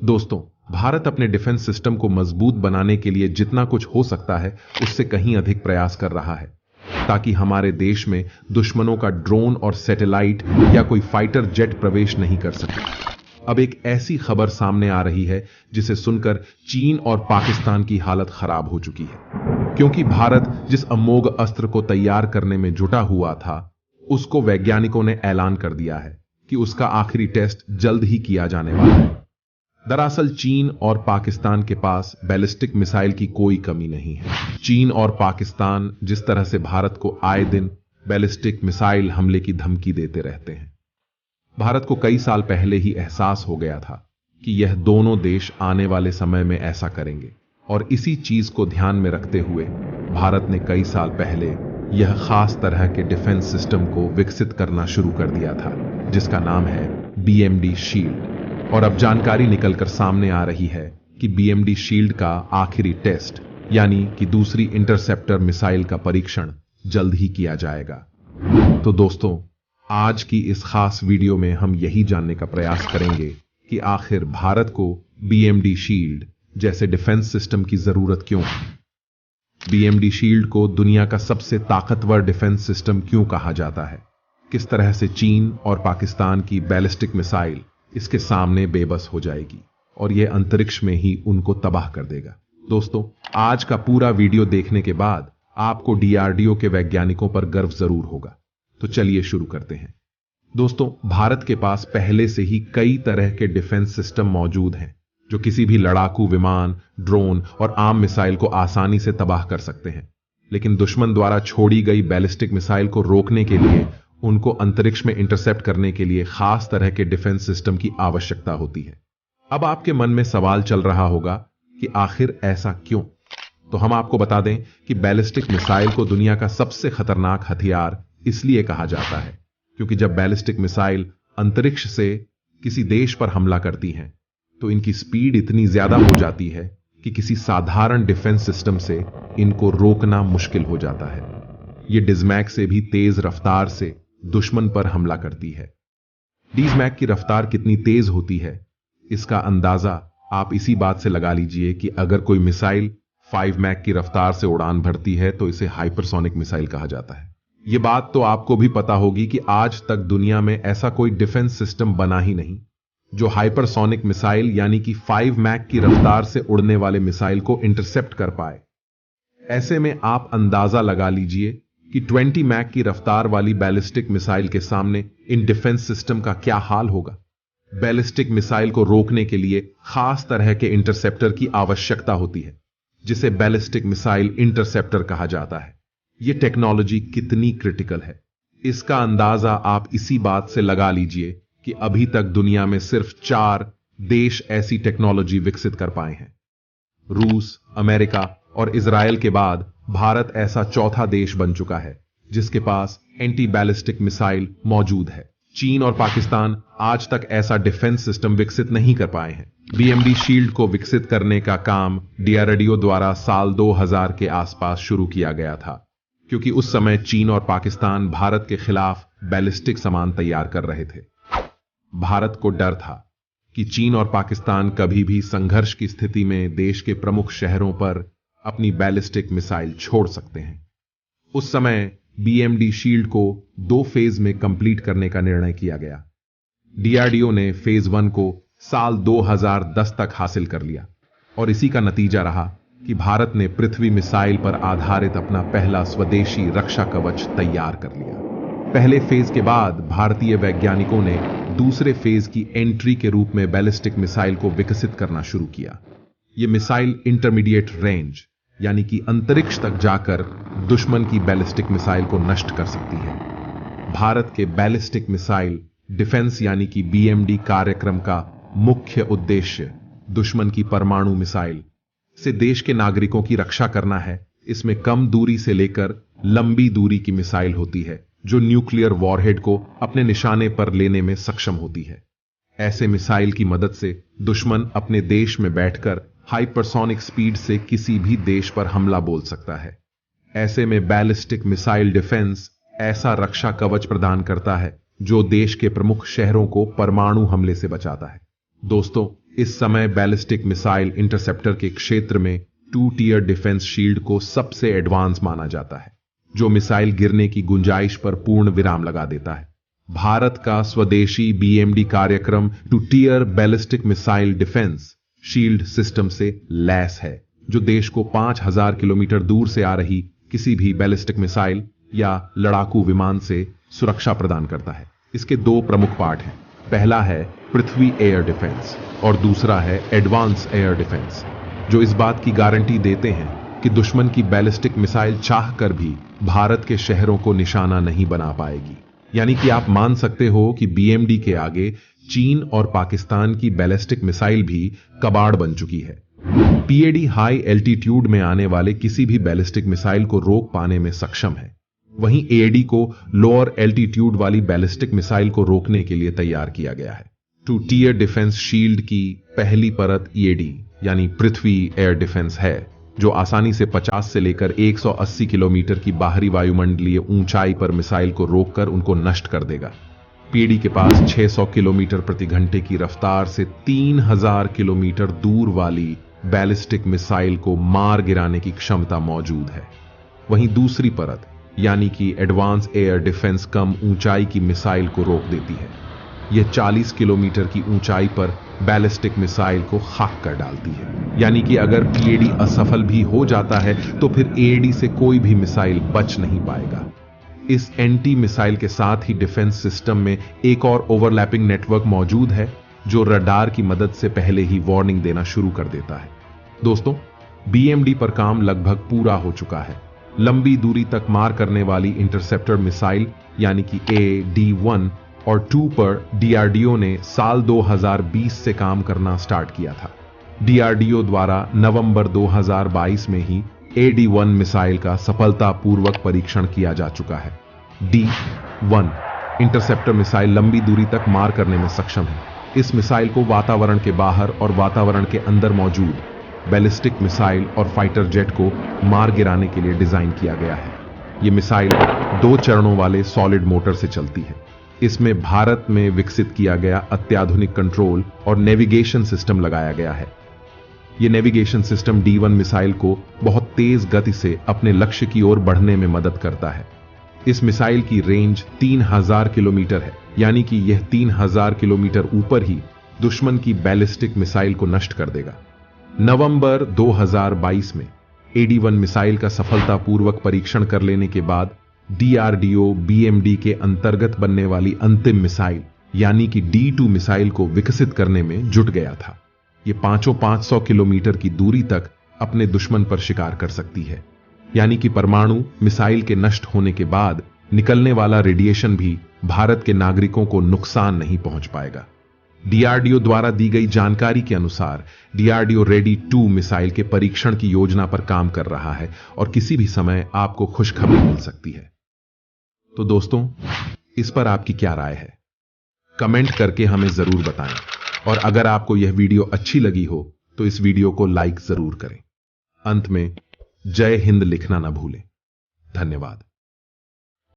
दोस्तों, भारत अपने defence system को मजबूत बनाने के लिए जितना कुछ हो सकता है उससे कहीं अधिक प्रयास कर रहा है, ताकि हमारे देश में दुश्मनों का ड्रोन और सैटेलाइट या कोई फाइटर जेट प्रवेश नहीं कर सके। अब एक ऐसी खबर सामने आ रही है जिसे सुनकर चीन और पाकिस्तान की हालत खराब हो चुकी है, क्योंकि भारत जिस अमोघ अस्त्र को तैयार करने में जुटा हुआ था, उसको वैज्ञानिकों ने ऐलान कर दिया है कि उसका आखिरी टेस्ट जल्द ही किया जाने वाला है। दरअसल चीन और पाकिस्तान के पास बैलिस्टिक मिसाइल की कोई कमी नहीं है। चीन और पाकिस्तान जिस तरह से भारत को आए दिन बैलिस्टिक मिसाइल हमले की धमकी देते रहते हैं, भारत को कई साल पहले ही एहसास हो गया था कि यह दोनों देश आने वाले समय में ऐसा करेंगे, और इसी चीज को ध्यान में रखते हुए भारत ने कई साल पहले यह खास तरह के डिफेंस सिस्टम को विकसित करना शुरू कर दिया था, जिसका नाम है BMD शील्ड। और अब जानकारी निकलकर सामने आ रही है कि BMD शील्ड का आखिरी टेस्ट यानी कि दूसरी इंटरसेप्टर मिसाइल का परीक्षण जल्द ही किया जाएगा। तो दोस्तों, आज की इस खास वीडियो में हम यही जानने का प्रयास करेंगे कि आखिर भारत को BMD शील्ड जैसे डिफेंस सिस्टम की जरूरत क्यों है। BMD शील्ड को दुनिया का सबसे ताकतवर डिफेंस सिस्टम क्यों कहा जाता है। किस तरह से चीन और पाकिस्तान की बैलिस्टिक मिसाइल इसके सामने बेबस हो जाएगी और यह अंतरिक्ष में ही उनको तबाह कर देगा। दोस्तों, आज का पूरा वीडियो देखने के बाद आपको DRDO के वैज्ञानिकों पर गर्व जरूर होगा। तो चलिए शुरू करते हैं। दोस्तों, भारत के पास पहले से ही कई तरह के डिफेंस सिस्टम मौजूद हैं जो किसी भी लड़ाकू विमान, ड्रोन और आम मिसाइल को आसानी से तबाह कर सकते हैं। लेकिन दुश्मन द्वारा छोड़ी गई बैलिस्टिक मिसाइल को रोकने के लिए, उनको अंतरिक्ष में इंटरसेप्ट करने के लिए खास तरह के डिफेंस सिस्टम की आवश्यकता होती है। अब आपके मन में सवाल चल रहा होगा कि आखिर ऐसा क्यों? तो हम आपको बता दें कि बैलिस्टिक मिसाइल को दुनिया का सबसे खतरनाक हथियार इसलिए कहा जाता है क्योंकि जब बैलिस्टिक मिसाइल अंतरिक्ष से किसी देश पर हमला करती हैं, तो इनकी स्पीड इतनी ज्यादा हो जाती है कि किसी साधारण डिफेंस सिस्टम से इनको रोकना मुश्किल हो जाता है। ये डिजमैक से भी तेज रफ्तार से दुश्मन पर हमला करती है। डिजमैक की रफ्तार कितनी तेज होती है, इसका अंदाजा आप इसी बात से लगा लीजिए कि अगर कोई मिसाइल 5 मैक की रफ्तार से उड़ान भरती है तो इसे हाइपरसोनिक मिसाइल कहा जाता है। यह बात तो आपको भी पता होगी कि आज तक दुनिया में ऐसा कोई डिफेंस सिस्टम बना ही नहीं जो हाइपरसोनिक मिसाइल यानी कि 5 मैक की रफ्तार से उड़ने वाले मिसाइल को इंटरसेप्ट कर पाए। ऐसे में आप अंदाजा लगा लीजिए कि 20 मैक की रफ्तार वाली बैलिस्टिक मिसाइल के सामने इन डिफेंस सिस्टम का क्या हाल होगा। बैलिस्टिक मिसाइल को रोकने के लिए खास तरह के इंटरसेप्टर की आवश्यकता होती है, जिसे बैलिस्टिक मिसाइल इंटरसेप्टर कहा जाता है। यह टेक्नोलॉजी कितनी क्रिटिकल है, इसका अंदाजा आप इसी बात से लगा लीजिए कि अभी तक दुनिया में सिर्फ 4 देश ऐसी टेक्नोलॉजी विकसित कर पाए हैं। रूस, अमेरिका और इजराइल के बाद भारत ऐसा चौथा देश बन चुका है जिसके पास एंटी बैलिस्टिक मिसाइल मौजूद है। चीन और पाकिस्तान आज तक ऐसा डिफेंस सिस्टम विकसित नहीं कर पाए हैं। BMD शील्ड को विकसित करने का काम DRDO द्वारा साल 2000 के आसपास शुरू किया गया था, क्योंकि उस समय चीन और पाकिस्तान भारत के खिलाफ बैलिस्टिक सामान तैयार कर रहे थे। भारत को डर था कि चीन और पाकिस्तान कभी भी संघर्ष की स्थिति में देश के प्रमुख शहरों पर अपनी बैलिस्टिक मिसाइल छोड़ सकते हैं। उस समय BMD शील्ड को 2 फेज में कंप्लीट करने का निर्णय किया गया। DRDO ने फेज 1 को साल 2010 तक हासिल कर लिया और इसी का नतीजा रहा कि भारत ने पृथ्वी मिसाइल पर आधारित अपना पहला स्वदेशी रक्षा कवच तैयार कर लिया। पहले फेज के बाद भारतीय वैज्ञानिकों ने दूसरे फेज की एंट्री के रूप में बैलिस्टिक मिसाइल को विकसित करना शुरू किया। यह मिसाइल इंटरमीडिएट रेंज यानी कि अंतरिक्ष तक जाकर दुश्मन की बैलिस्टिक मिसाइल को नष्ट कर सकती है। भारत के बैलिस्टिक मिसाइल डिफेंस यानी कि BMD कार्यक्रम का मुख्य उद्देश्य दुश्मन की परमाणु मिसाइल से देश के नागरिकों की रक्षा करना है। इसमें कम दूरी से लेकर लंबी दूरी की मिसाइल होती है जो न्यूक्लियर वॉरहेड को अपने निशाने पर लेने में सक्षम होती है। ऐसे मिसाइल की मदद से दुश्मन अपने देश में बैठकर हाइपरसोनिक स्पीड से किसी भी देश पर हमला बोल सकता है। ऐसे में बैलिस्टिक मिसाइल डिफेंस ऐसा रक्षा कवच प्रदान करता है जो देश के प्रमुख शहरों को परमाणु हमले से बचाता है। दोस्तों, इस समय बैलिस्टिक मिसाइल इंटरसेप्टर के क्षेत्र में 2 टियर डिफेंस शील्ड को सबसे एडवांस माना जाता है, जो मिसाइल गिरने की गुंजाइश पर पूर्ण विराम लगा देता है। भारत का स्वदेशी BMD कार्यक्रम 2 tier ballistic missile defence shield system से लैस है, जो देश को 5000 किलोमीटर दूर से आ रही किसी भी बैलिस्टिक मिसाइल या लड़ाकू विमान से सुरक्षा प्रदान करता है। इसके 2 प्रमुख पार्ट हैं। पहला है पृथ्वी एयर डिफेंस और दूसरा है एडवांस एयर डिफेंस, जो इस बात की गारंटी देते हैं कि दुश्मन की बैलिस्टिक मिसाइल चाहकर भी भारत के शहरों को निशाना नहीं बना पाएगी। यानी कि आप मान सकते हो कि BMD के आगे चीन और पाकिस्तान की बैलिस्टिक मिसाइल भी कबाड़ बन चुकी है। PAD हाई एल्टीट्यूड में आने वाले किसी भी बैलिस्टिक मिसाइल को रोक पाने में सक्षम है, वहीं AD को लोअर एल्टीट्यूड वाली बैलिस्टिक मिसाइल को रोकने के लिए तैयार किया गया है। 2 टियर डिफेंस शील्ड की पहली परत EAD यानी पृथ्वी एयर डिफेंस है, जो आसानी से 50 से लेकर 180 किलोमीटर की बाहरी वायुमंडलीय ऊंचाई पर मिसाइल को रोककर उनको नष्ट कर देगा। PAD के पास 600 किलोमीटर प्रति घंटे की रफ्तार से 3000 किलोमीटर दूर वाली बैलिस्टिक मिसाइल को मार गिराने की क्षमता मौजूद है। वहीं दूसरी परत यानी कि एडवांस एयर डिफेंस कम ऊंचाई की मिसाइल को रोक देती है। यह 40 किलोमीटर की ऊंचाई पर बैलिस्टिक मिसाइल को खाक कर डालती है। यानी कि अगर PAD असफल भी हो जाता है तो फिर AD से कोई भी मिसाइल बच नहीं पाएगा। इस एंटी मिसाइल के साथ ही डिफेंस सिस्टम में एक और ओवरलैपिंग नेटवर्क मौजूद है, जो रडार की मदद से पहले ही वार्निंग देना शुरू कर देता है। दोस्तों, BMD पर काम लगभग पूरा हो चुका है। लंबी दूरी तक मार करने वाली इंटरसेप्टर मिसाइल यानी कि AD-1 और 2 पर DRDO ने साल 2020 से काम करना स्टार्ट किया था। DRDO द्वारा नवंबर 2022 में ही AD-1 मिसाइल का सफलतापूर्वक परीक्षण किया जा चुका है। D-1 इंटरसेप्टर मिसाइल लंबी दूरी तक मार करने में सक्षम है। इस मिसाइल को वातावरण के बाहर और वातावरण के अंदर मौजूद बैलिस्टिक मिसाइल और फाइटर जेट को मार गिराने के लिए डिजाइन किया गया है। यह मिसाइल 2 चरणों वाले सॉलिड मोटर से चलती है। इसमें भारत में विकसित किया गया अत्याधुनिक कंट्रोल और नेविगेशन सिस्टम लगाया गया है। यह नेविगेशन सिस्टम D-1 मिसाइल को बहुत तेज गति से अपने लक्ष्य की ओर बढ़ने में मदद करता है। इस मिसाइल की रेंज 3000 किलोमीटर है, यानी कि यह 3000 किलोमीटर ऊपर ही दुश्मन की बैलिस्टिक मिसाइल को नष्ट कर देगा। नवंबर 2022 में AD-1 मिसाइल का सफलतापूर्वक परीक्षण कर लेने के बाद DRDO BMD के अंतर्गत बनने वाली अंतिम मिसाइल यानी कि D-2 मिसाइल को विकसित करने में जुट गया था। यह 500 किलोमीटर की दूरी तक अपने दुश्मन पर शिकार कर सकती है, यानी कि परमाणु मिसाइल के नष्ट होने के बाद निकलने वाला रेडिएशन भी भारत के नागरिकों को नुकसान नहीं पहुंच पाएगा। DRDO द्वारा दी गई जानकारी के अनुसार DRDO रेडी 2 मिसाइल के परीक्षण की योजना पर काम कर रहा है और किसी भी समय आपको खुशखबरी मिल सकती है। तो दोस्तों, इस पर आपकी क्या राय है? कमेंट करके हमें जरूर बताएं, और अगर आपको यह वीडियो अच्छी लगी हो तो इस वीडियो को लाइक जरूर करें। अंत में जय हिंद लिखना ना भूलें। धन्यवाद।